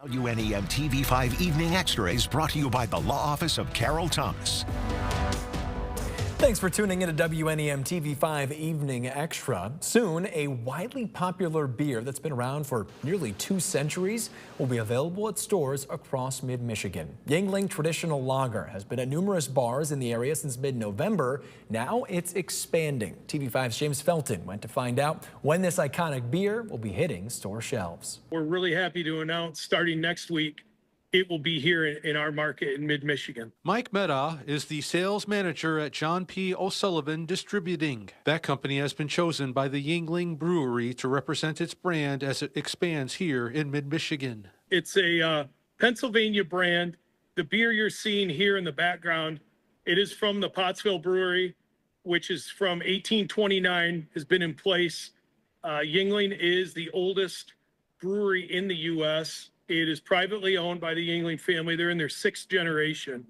WNEM TV5 Evening Extra is brought to you by the Law Office of Carol Thomas. Thanks for tuning in to WNEM TV5 Evening Extra. Soon, a widely popular beer that's been around for nearly 2 centuries will be available at stores across mid-Michigan. Yuengling Traditional Lager has been at numerous bars in the area since mid-November. Now it's expanding. TV5's James Felton went to find out when this iconic beer will be hitting store shelves. We're really happy to announce starting next week, it will be here in our market in mid-Michigan. Mike Meda is the sales manager at John P. O'Sullivan Distributing. That company has been chosen by the Yuengling Brewery to represent its brand as it expands here in mid-Michigan. It's a Pennsylvania brand. The beer you're seeing here in the background, it is from the Pottsville Brewery, which is from 1829, has been in place. Yuengling is the oldest brewery in the U.S. It is privately owned by the Yuengling family. They're in their 6th generation.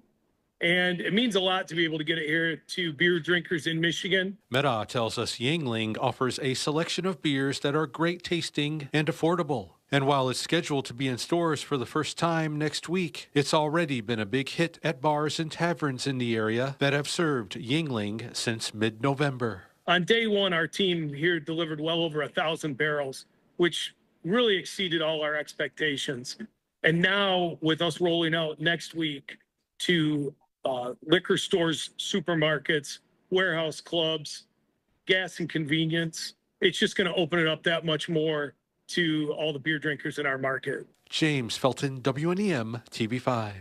And it means a lot to be able to get it here to beer drinkers in Michigan. Meda tells us Yuengling offers a selection of beers that are great tasting and affordable. And while it's scheduled to be in stores for the first time next week, it's already been a big hit at bars and taverns in the area that have served Yuengling since mid-November. On day one, our team here delivered well over 1,000 barrels, which really exceeded all our expectations. And now with us rolling out next week to liquor stores, supermarkets, warehouse clubs, gas and convenience, it's just going to open it up that much more to all the beer drinkers in our market. James Felton, WNEM TV5.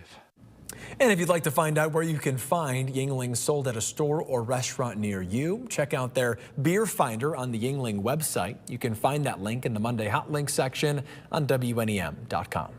And if you'd like to find out where you can find Yuengling sold at a store or restaurant near you, check out their beer finder on the Yuengling website. You can find that link in the Monday Hot Link section on WNEM.com.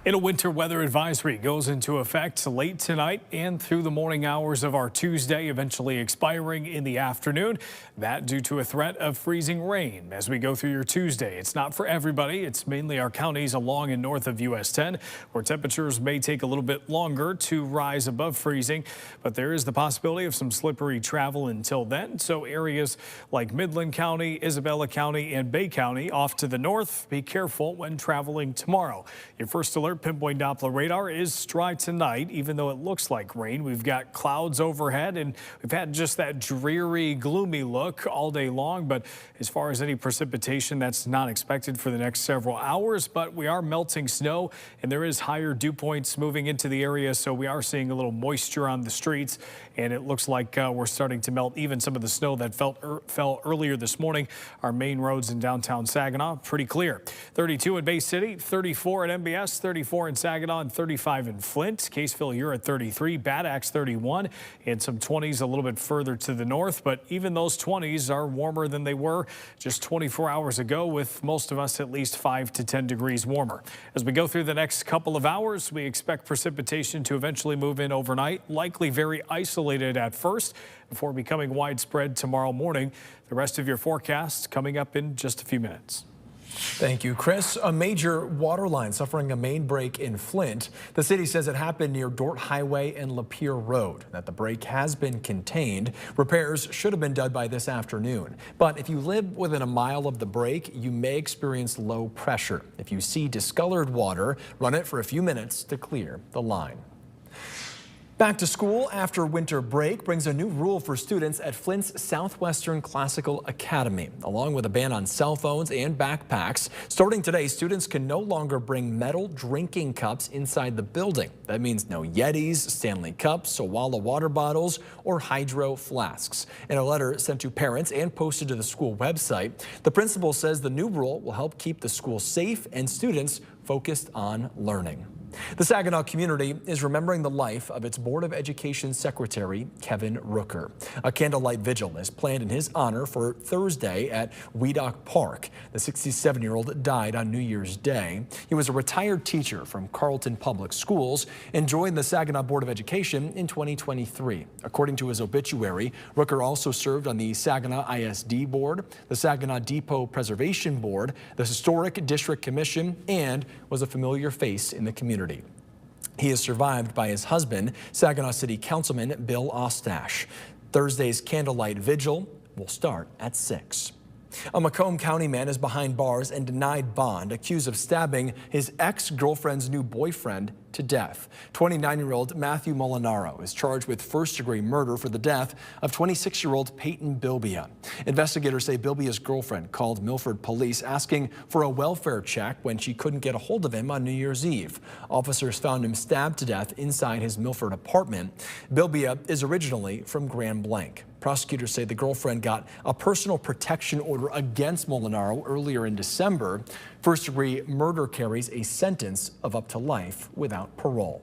And a winter weather advisory goes into effect late tonight and through the morning hours of our Tuesday, eventually expiring in the afternoon. That due to a threat of freezing rain as we go through your Tuesday. It's not for everybody. It's mainly our counties along and north of US 10, where temperatures may take a little bit longer to rise above freezing. But there is the possibility of some slippery travel until then. So areas like Midland County, Isabella County, and Bay County off to the north, be careful when traveling tomorrow. Your first alert pinpoint Doppler radar is dry tonight, even though it looks like rain. We've got clouds overhead, and we've had just that dreary, gloomy look all day long. But as far as any precipitation, that's not expected for the next several hours. But we are melting snow, and there is higher dew points moving into the area, so we are seeing a little moisture on the streets. And it looks like we're starting to melt even some of the snow that fell earlier this morning. Our main roads in downtown Saginaw, pretty clear. 32 in Bay City, 34 at MBS, 34 in Saginaw, and 35 in Flint. Caseville, you're at 33, Bad Axe 31, and some 20s a little bit further to the north. But even those 20s are warmer than they were just 24 hours ago, with most of us at least 5 to 10 degrees warmer. As we go through the next couple of hours, we expect precipitation to eventually move in overnight, likely very isolated at first before becoming widespread tomorrow morning. The rest of your forecast coming up in just a few minutes. Thank you, Chris. A major water line suffering a main break in Flint. The city says it happened near Dort Highway and Lapeer Road, that the break has been contained. Repairs should have been done by this afternoon. But if you live within a mile of the break, you may experience low pressure. If you see discolored water, run it for a few minutes to clear the line. Back to school after winter break brings a new rule for students at Flint's Southwestern Classical Academy, along with a ban on cell phones and backpacks. Starting today, students can no longer bring metal drinking cups inside the building. That means no Yetis, Stanley Cups, Owala water bottles, or Hydro flasks. In a letter sent to parents and posted to the school website, the principal says the new rule will help keep the school safe and students focused on learning. The Saginaw community is remembering the life of its Board of Education Secretary, Kevin Rooker. A candlelight vigil is planned in his honor for Thursday at Weedock Park. The 67-year-old died on New Year's Day. He was a retired teacher from Carleton Public Schools and joined the Saginaw Board of Education in 2023. According to his obituary, Rooker also served on the Saginaw ISD Board, the Saginaw Depot Preservation Board, the Historic District Commission, and was a familiar face in the community. He is survived by his husband, Saginaw City Councilman Bill Ostash. Thursday's candlelight vigil will start at 6. A Macomb County man is behind bars and denied bond, accused of stabbing his ex-girlfriend's new boyfriend to death. 29-year-old Matthew Molinaro is charged with first-degree murder for the death of 26-year-old Peyton Bilbia. Investigators say Bilbia's girlfriend called Milford police asking for a welfare check when she couldn't get a hold of him on New Year's Eve. Officers found him stabbed to death inside his Milford apartment. Bilbia is originally from Grand Blanc. Prosecutors say the girlfriend got a personal protection order against Molinaro earlier in December. First-degree murder carries a sentence of up to life without parole.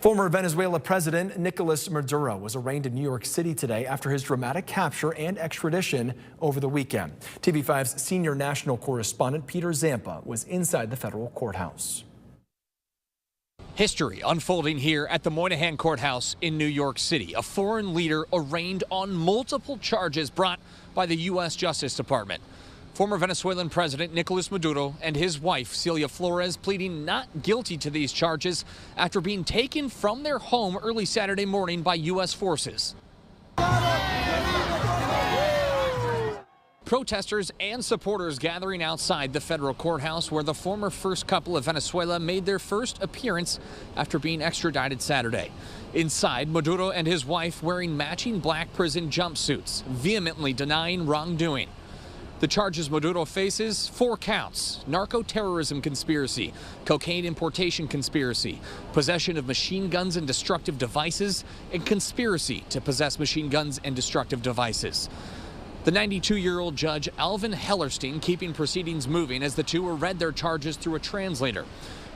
Former Venezuela President Nicolas Maduro was arraigned in New York City today after his dramatic capture and extradition over the weekend. TV5's senior national correspondent Peter Zampa was inside the federal courthouse. History unfolding here at the Moynihan Courthouse in New York City. A foreign leader arraigned on multiple charges brought by the U.S. Justice Department. Former Venezuelan President Nicolas Maduro and his wife Celia Flores pleading not guilty to these charges after being taken from their home early Saturday morning by U.S. forces. Protesters and supporters gathering outside the federal courthouse where the former first couple of Venezuela made their first appearance after being extradited Saturday. Inside, Maduro and his wife wearing matching black prison jumpsuits, vehemently denying wrongdoing. The charges Maduro faces: 4 counts: narco-terrorism conspiracy, cocaine importation conspiracy, possession of machine guns and destructive devices, and conspiracy to possess machine guns and destructive devices. The 92-year-old judge Alvin Hellerstein keeping proceedings moving as the two were read their charges through a translator.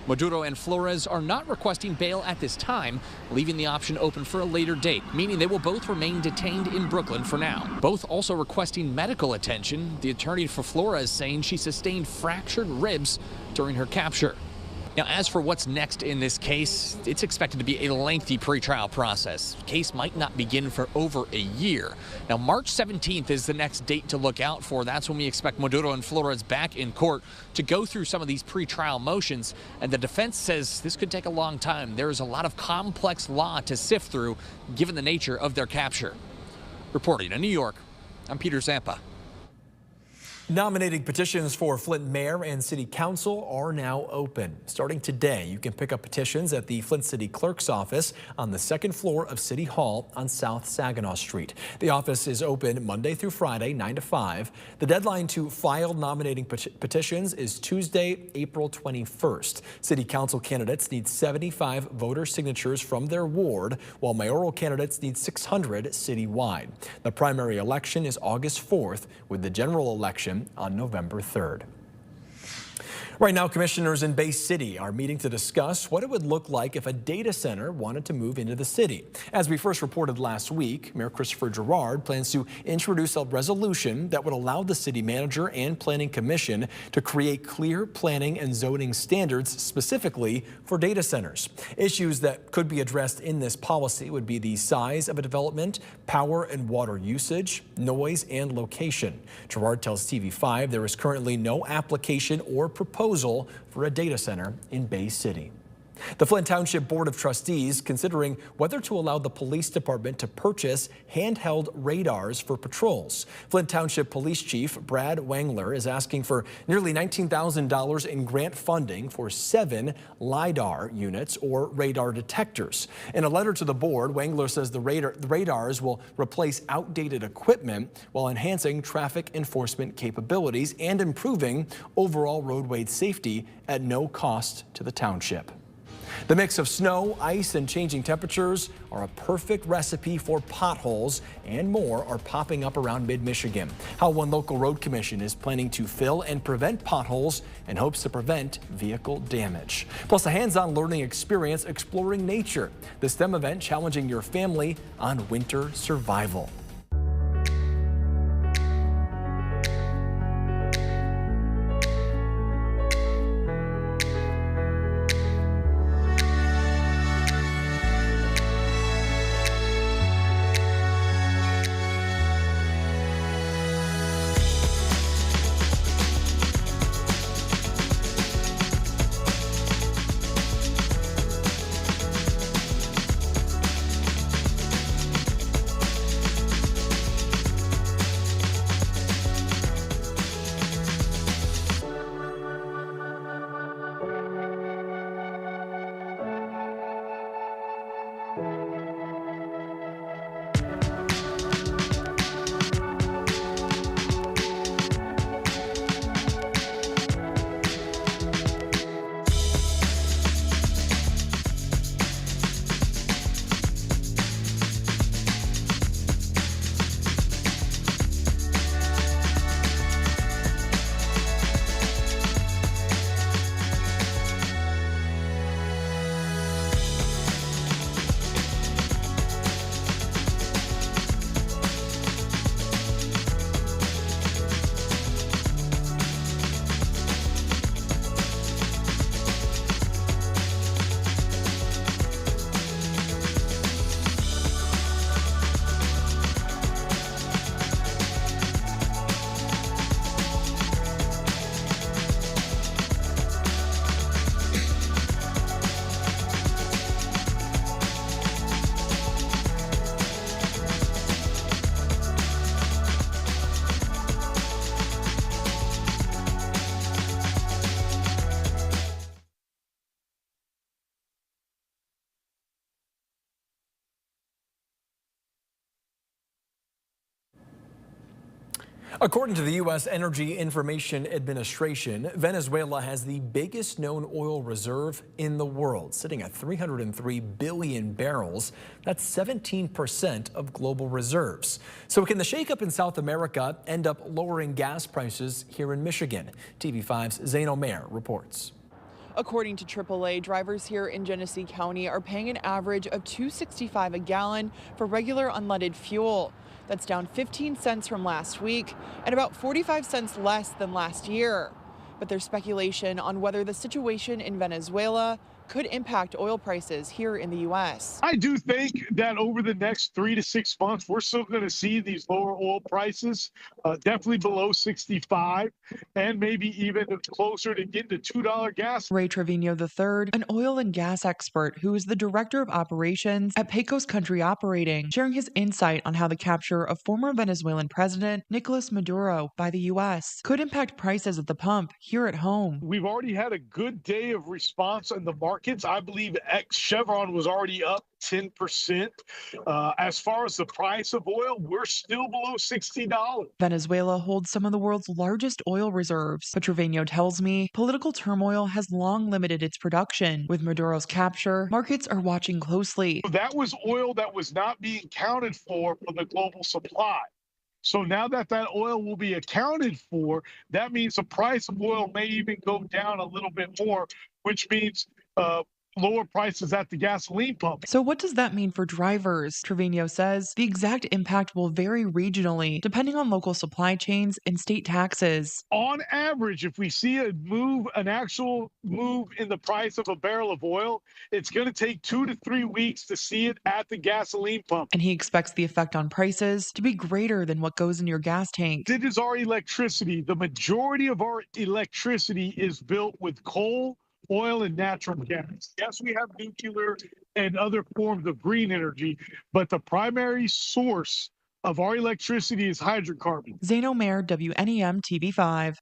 Maduro and Flores are not requesting bail at this time, leaving the option open for a later date, meaning they will both remain detained in Brooklyn for now. Both also requesting medical attention, the attorney for Flores saying she sustained fractured ribs during her capture. Now, as for what's next in this case, it's expected to be a lengthy pretrial process. The case might not begin for over a year. Now, March 17th is the next date to look out for. That's when we expect Maduro and Flores back in court to go through some of these pretrial motions. And the defense says this could take a long time. There is a lot of complex law to sift through, given the nature of their capture. Reporting in New York, I'm Peter Zampa. Nominating petitions for Flint Mayor and City Council are now open. Starting today, you can pick up petitions at the Flint City Clerk's office on the 2nd floor of City Hall on South Saginaw Street. The office is open Monday through Friday, 9 to 5. The deadline to file nominating petitions is Tuesday, April 21st. City Council candidates need 75 voter signatures from their ward, while mayoral candidates need 600 citywide. The primary election is August 4th, with the general election on November 3rd. Right now, commissioners in Bay City are meeting to discuss what it would look like if a data center wanted to move into the city. As we first reported last week, Mayor Christopher Gerard plans to introduce a resolution that would allow the city manager and planning commission to create clear planning and zoning standards specifically for data centers. Issues that could be addressed in this policy would be the size of a development, power and water usage, noise, and location. Gerard tells TV5 there is currently no application or proposal for a data center in Bay City. The Flint Township Board of Trustees considering whether to allow the police department to purchase handheld radars for patrols. Flint Township Police Chief Brad Wangler is asking for nearly $19,000 in grant funding for 7 LiDAR units or radar detectors. In a letter to the board, Wangler says the radars will replace outdated equipment while enhancing traffic enforcement capabilities and improving overall roadway safety at no cost to the township. The mix of snow, ice, and changing temperatures are a perfect recipe for potholes, and more are popping up around mid-Michigan. How one local road commission is planning to fill and prevent potholes and hopes to prevent vehicle damage. Plus a hands-on learning experience exploring nature. The STEM event challenging your family on winter survival. According to the U.S. Energy Information Administration, Venezuela has the biggest known oil reserve in the world, sitting at 303 billion barrels. That's 17% of global reserves. So can the shakeup in South America end up lowering gas prices here in Michigan? TV5's Zain Omer reports. According to AAA, drivers here in Genesee County are paying an average of $2.65 a gallon for regular unleaded fuel. That's down 15 cents from last week and about 45 cents less than last year. But there's speculation on whether the situation in Venezuela could impact oil prices here in the U.S. I do think that over the next 3 to 6 months, we're still going to see these lower oil prices, definitely below 65 and maybe even closer to getting to $2 gas. Ray Trevino III, an oil and gas expert who is the director of operations at Pecos Country Operating, sharing his insight on how the capture of former Venezuelan President Nicolas Maduro by the U.S. could impact prices at the pump here at home. We've already had a good day of response in the markets. I believe Chevron was already up 10%. As far as the price of oil, we're still below $60. Venezuela holds some of the world's largest oil reserves, but Trevino tells me political turmoil has long limited its production. With Maduro's capture, markets are watching closely. That was oil that was not being counted for the global supply. So now that oil will be accounted for, that means the price of oil may even go down a little bit more, which means lower prices at the gasoline pump. So what does that mean for drivers? Trevino says the exact impact will vary regionally, depending on local supply chains and state taxes. On average, if we see an actual move in the price of a barrel of oil, it's going to take 2 to 3 weeks to see it at the gasoline pump. And he expects the effect on prices to be greater than what goes in your gas tank. It is our electricity. The majority of our electricity is built with coal, oil, and natural gas. Yes, we have nuclear and other forms of green energy, but the primary source of our electricity is hydrocarbons. Zain Omer, WNEM TV5.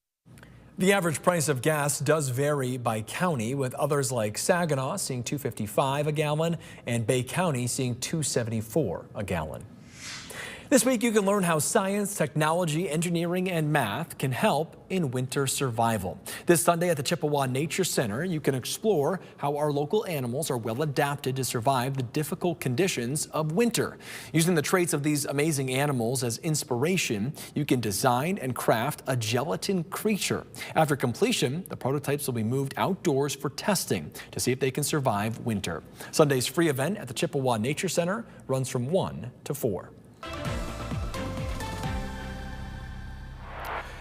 The average price of gas does vary by county, with others like Saginaw seeing $2.55 a gallon and Bay County seeing $2.74 a gallon. This week, you can learn how science, technology, engineering, and math can help in winter survival. This Sunday at the Chippewa Nature Center, you can explore how our local animals are well adapted to survive the difficult conditions of winter. Using the traits of these amazing animals as inspiration, you can design and craft a gelatin creature. After completion, the prototypes will be moved outdoors for testing to see if they can survive winter. Sunday's free event at the Chippewa Nature Center runs from 1 to 4.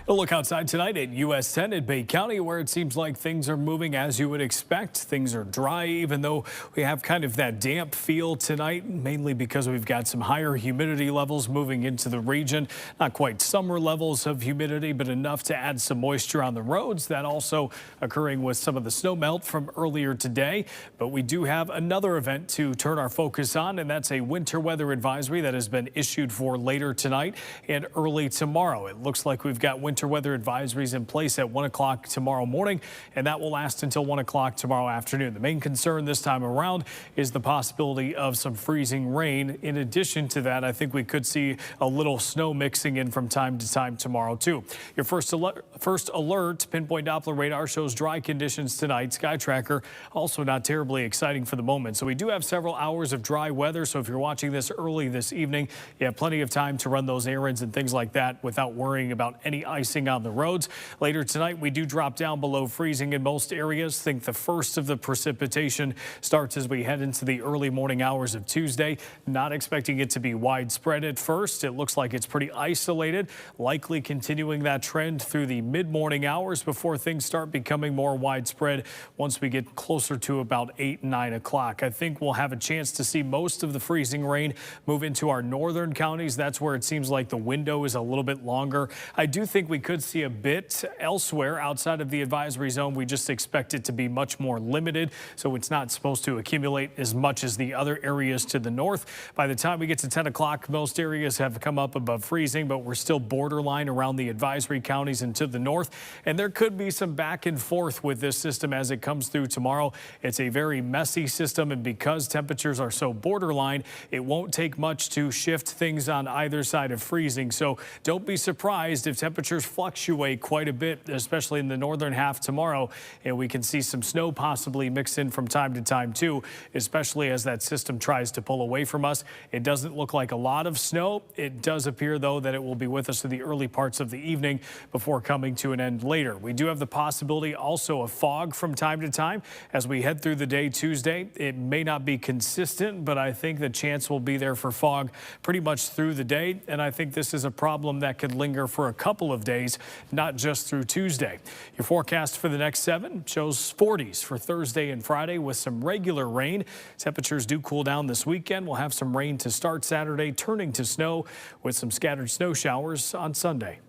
A look outside tonight at US 10 at Bay County, where it seems like things are moving as you would expect. Things are dry, even though we have kind of that damp feel tonight, mainly because we've got some higher humidity levels moving into the region. Not quite summer levels of humidity, but enough to add some moisture on the roads. That also occurring with some of the snow melt from earlier today. But we do have another event to turn our focus on, and that's a winter weather advisory that has been issued for later tonight and early tomorrow. It looks like we've got winter weather advisories in place at 1 o'clock tomorrow morning, and that will last until 1 o'clock tomorrow afternoon. The main concern this time around is the possibility of some freezing rain. In addition to that, I think we could see a little snow mixing in from time to time tomorrow too. Your first alert, pinpoint Doppler radar shows dry conditions tonight. Sky Tracker also not terribly exciting for the moment. So we do have several hours of dry weather. So if you're watching this early this evening, you have plenty of time to run those errands and things like that without worrying about any icing on the roads. Later tonight, we do drop down below freezing in most areas. Think the first of the precipitation starts as we head into the early morning hours of Tuesday. Not expecting it to be widespread at first. It looks like it's pretty isolated, likely continuing that trend through the mid-morning hours before things start becoming more widespread once we get closer to about 8, 9 o'clock. I think we'll have a chance to see most of the freezing rain move into our northern counties. That's where it seems like the window is a little bit longer. I do think we we could see a bit elsewhere outside of the advisory zone. We just expect it to be much more limited, so it's not supposed to accumulate as much as the other areas to the north. By the time we get to 10 o'clock, most areas have come up above freezing, but we're still borderline around the advisory counties and to the north. And there could be some back and forth with this system as it comes through tomorrow. It's a very messy system, and because temperatures are so borderline, it won't take much to shift things on either side of freezing. So don't be surprised if temperatures fluctuate quite a bit, especially in the northern half tomorrow. And we can see some snow possibly mix in from time to time too, especially as that system tries to pull away from us. It doesn't look like a lot of snow. It does appear, though, that it will be with us through the early parts of the evening before coming to an end later. We do have the possibility also of fog from time to time as we head through the day Tuesday. It may not be consistent, but I think the chance will be there for fog pretty much through the day. And I think this is a problem that could linger for a couple of days, not just through Tuesday. Your forecast for the next 7 shows 40s for Thursday and Friday with some regular rain. Temperatures do cool down this weekend. We'll have some rain to start Saturday, turning to snow with some scattered snow showers on Sunday.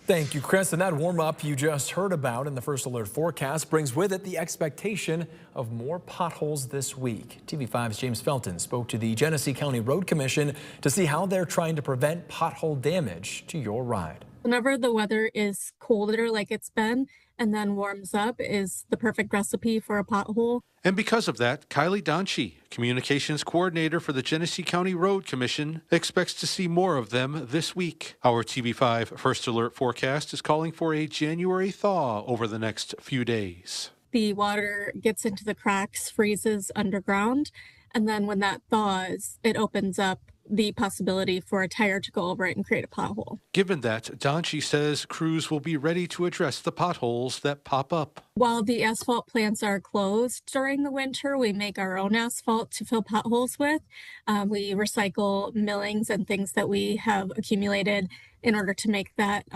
Thank you, Chris. And that warm-up you just heard about in the First Alert forecast brings with it the expectation of more potholes this week. TV5's James Felton spoke to the Genesee County Road Commission to see how they're trying to prevent pothole damage to your ride. Whenever the weather is colder like it's been and then warms up is the perfect recipe for a pothole. And because of that, Kylie Donchi, Communications Coordinator for the Genesee County Road Commission, expects to see more of them this week. Our TV5 First Alert forecast is calling for a January thaw over the next few days. The water gets into the cracks, freezes underground, and then when that thaws, it opens up the possibility for a tire to go over it and create a pothole. Given that, Donchi says crews will be ready to address the potholes that pop up. While the asphalt plants are closed during the winter, we make our own asphalt to fill potholes with. We recycle millings and things that we have accumulated in order to make that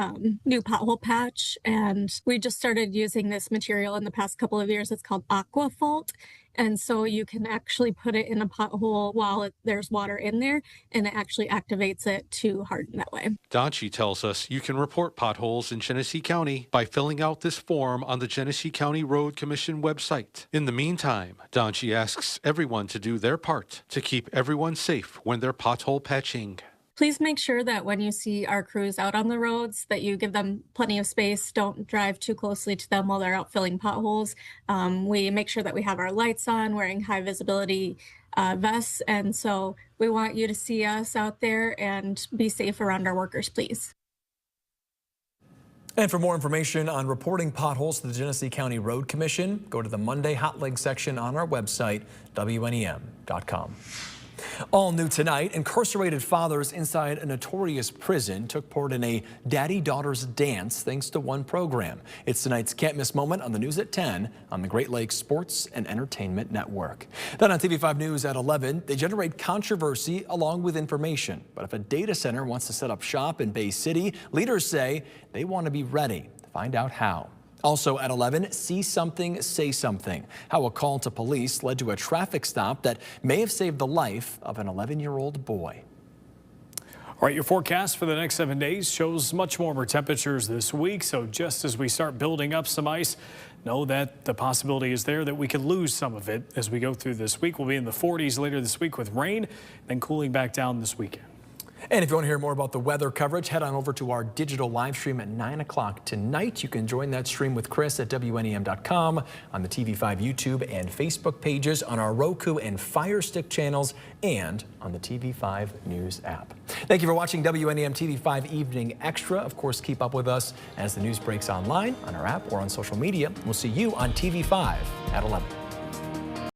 new pothole patch. And we just started using this material in the past couple of years. It's called Aquafalt. And so you can actually put it in a pothole while there's water in there, and it actually activates it to harden that way. Donchi tells us you can report potholes in Genesee County by filling out this form on the Genesee County Road Commission website. In the meantime, Donchi asks everyone to do their part to keep everyone safe when they're pothole patching. Please make sure that when you see our crews out on the roads that you give them plenty of space. Don't drive too closely to them while they're out filling potholes. We make sure that we have our lights on, wearing high visibility vests. And so we want you to see us out there and be safe around our workers, please. And for more information on reporting potholes to the Genesee County Road Commission, go to the Monday Hot Link section on our website, WNEM.com. All new tonight, incarcerated fathers inside a notorious prison took part in a daddy-daughters dance thanks to one program. It's tonight's Can't Miss moment on the news at 10 on the Great Lakes Sports and Entertainment Network. Then on TV5 News at 11, they generate controversy along with information. But if a data center wants to set up shop in Bay City, leaders say they want to be ready. Find out how. Also at 11, see something, say something. How a call to police led to a traffic stop that may have saved the life of an 11-year-old boy. All right, your forecast for the next 7 days shows much warmer temperatures this week. So just as we start building up some ice, know that the possibility is there that we could lose some of it as we go through this week. We'll be in the 40s later this week with rain, then cooling back down this weekend. And if you want to hear more about the weather coverage, head on over to our digital live stream at 9 o'clock tonight. You can join that stream with Chris at WNEM.com, on the TV5 YouTube and Facebook pages, on our Roku and Fire Stick channels, and on the TV5 News app. Thank you for watching WNEM TV5 Evening Extra. Of course, keep up with us as the news breaks online, on our app, or on social media. We'll see you on TV5 at 11.